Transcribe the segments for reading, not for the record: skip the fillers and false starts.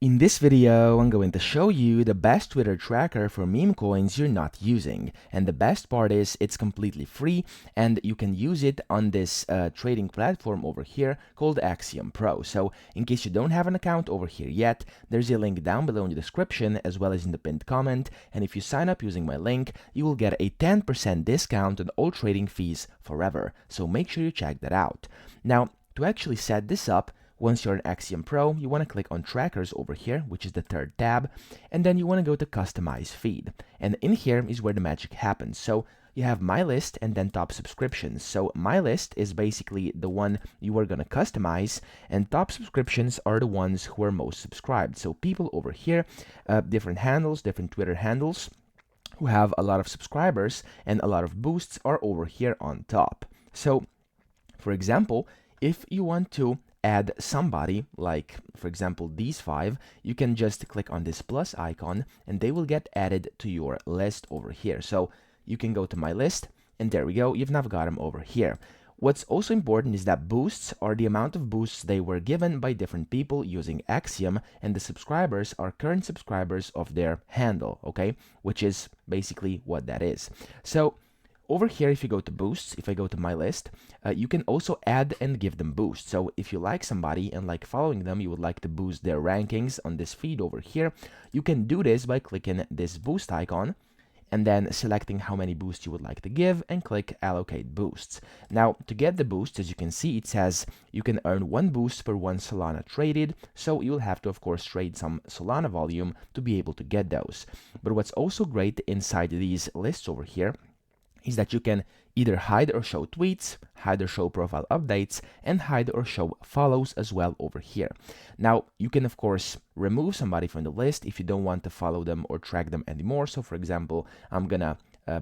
In this video, I'm going to show you the best Twitter tracker for meme coins you're not using. And the best part is it's completely free and you can use it on this trading platform over here called Axiom Pro. So in case you don't have an account over here yet, there's a link down below in the description as well as in the pinned comment. And if you sign up using my link, you will get a 10% discount on all trading fees forever. So make sure you check that out. Now, to actually set this up, once you're in Axiom Pro, you want to click on Trackers over here, which is the third tab, and then you want to go to Customize Feed. And in here is where the magic happens. So you have My List and then Top Subscriptions. So My List is basically the one you are going to customize, and Top Subscriptions are the ones who are most subscribed. So people over here, different handles, different Twitter handles, who have a lot of subscribers and a lot of boosts are over here on top. So, for example, if you want to add somebody, like for example these 5, you can just click on this plus icon and they will get added to your list over here. So you can go to My List and there we go, you've now got them over here. What's also important is that boosts are the amount of boosts they were given by different people using Axiom, and the subscribers are current subscribers of their handle, okay, which is basically what that is. So over here, if you go to boosts, if I go to My List, you can also add and give them boosts. So if you like somebody and like following them, you would like to boost their rankings on this feed over here, you can do this by clicking this boost icon and then selecting how many boosts you would like to give and click allocate boosts. Now to get the boosts, as you can see, it says you can earn 1 boost per 1 Solana traded, so you'll have to of course trade some Solana volume to be able to get those. But what's also great inside these lists over here is that you can either hide or show tweets, hide or show profile updates, and hide or show follows as well over here. Now, you can of course remove somebody from the list if you don't want to follow them or track them anymore. So for example, I'm gonna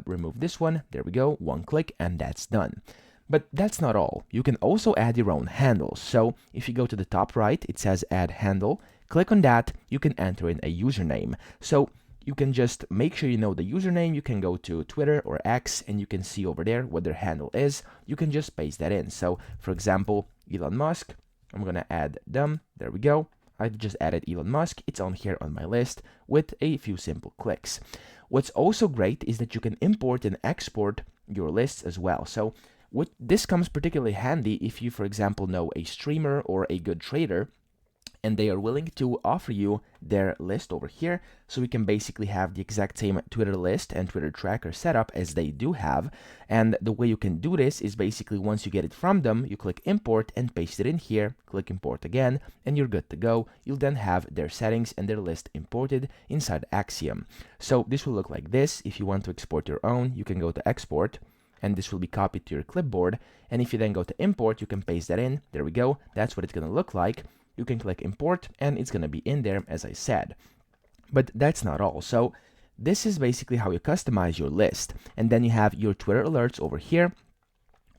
remove this one. There we go, 1 click, and that's done. But that's not all. You can also add your own handles. So if you go to the top right, it says add handle. Click on that, you can enter in a username. So you can just make sure you know the username. You can go to Twitter or X and you can see over there what their handle is. You can just paste that in. So for example, Elon Musk, I'm gonna add them. There we go. I just added Elon Musk. It's on here on my list with a few simple clicks. What's also great is that you can import and export your lists as well. So this comes particularly handy if you, for example, know a streamer or a good trader and they are willing to offer you their list over here. So we can basically have the exact same Twitter list and Twitter tracker setup as they do have. And the way you can do this is basically once you get it from them, you click import and paste it in here, click import again, and you're good to go. You'll then have their settings and their list imported inside Axiom. So this will look like this. If you want to export your own, you can go to export, and this will be copied to your clipboard. And if you then go to import, you can paste that in. There we go. That's what it's going to look like. You can click import and it's going to be in there, as I said. But that's not all. So this is basically how you customize your list. And then you have your Twitter alerts over here,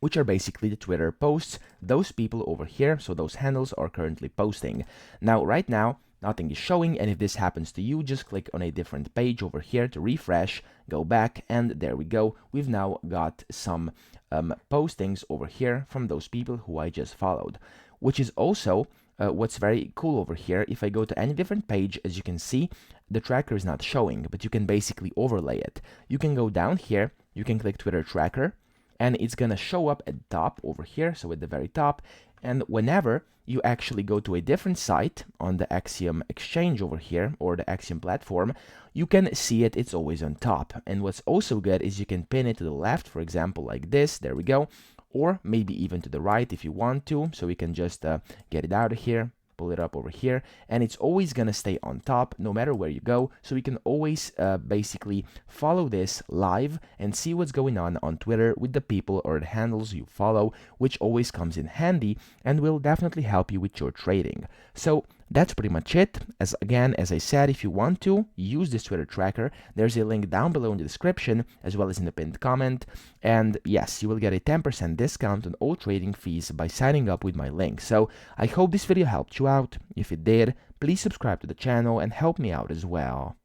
which are basically the Twitter posts those people over here, so those handles, are currently posting. Now, right now, nothing is showing, and if this happens to you, just click on a different page over here to refresh, go back, and there we go. We've now got some postings over here from those people who I just followed, which is also what's very cool over here. If I go to any different page, as you can see, the tracker is not showing, but you can basically overlay it. You can go down here, you can click Twitter tracker, and it's gonna show up at the top over here, so at the very top. And whenever you actually go to a different site on the Axiom exchange over here, or the Axiom platform, you can see it, it's always on top. And what's also good is you can pin it to the left, for example, like this, there we go, or maybe even to the right if you want to. So we can just get it out of here, pull it up over here, and it's always gonna stay on top no matter where you go. So we can always basically follow this live and see what's going on Twitter with the people or the handles you follow, which always comes in handy and will definitely help you with your trading. So that's pretty much it. As I said, if you want to use this Twitter tracker, there's a link down below in the description as well as in the pinned comment. And yes, you will get a 10% discount on all trading fees by signing up with my link. So I hope this video helped you out. If it did, please subscribe to the channel and help me out as well.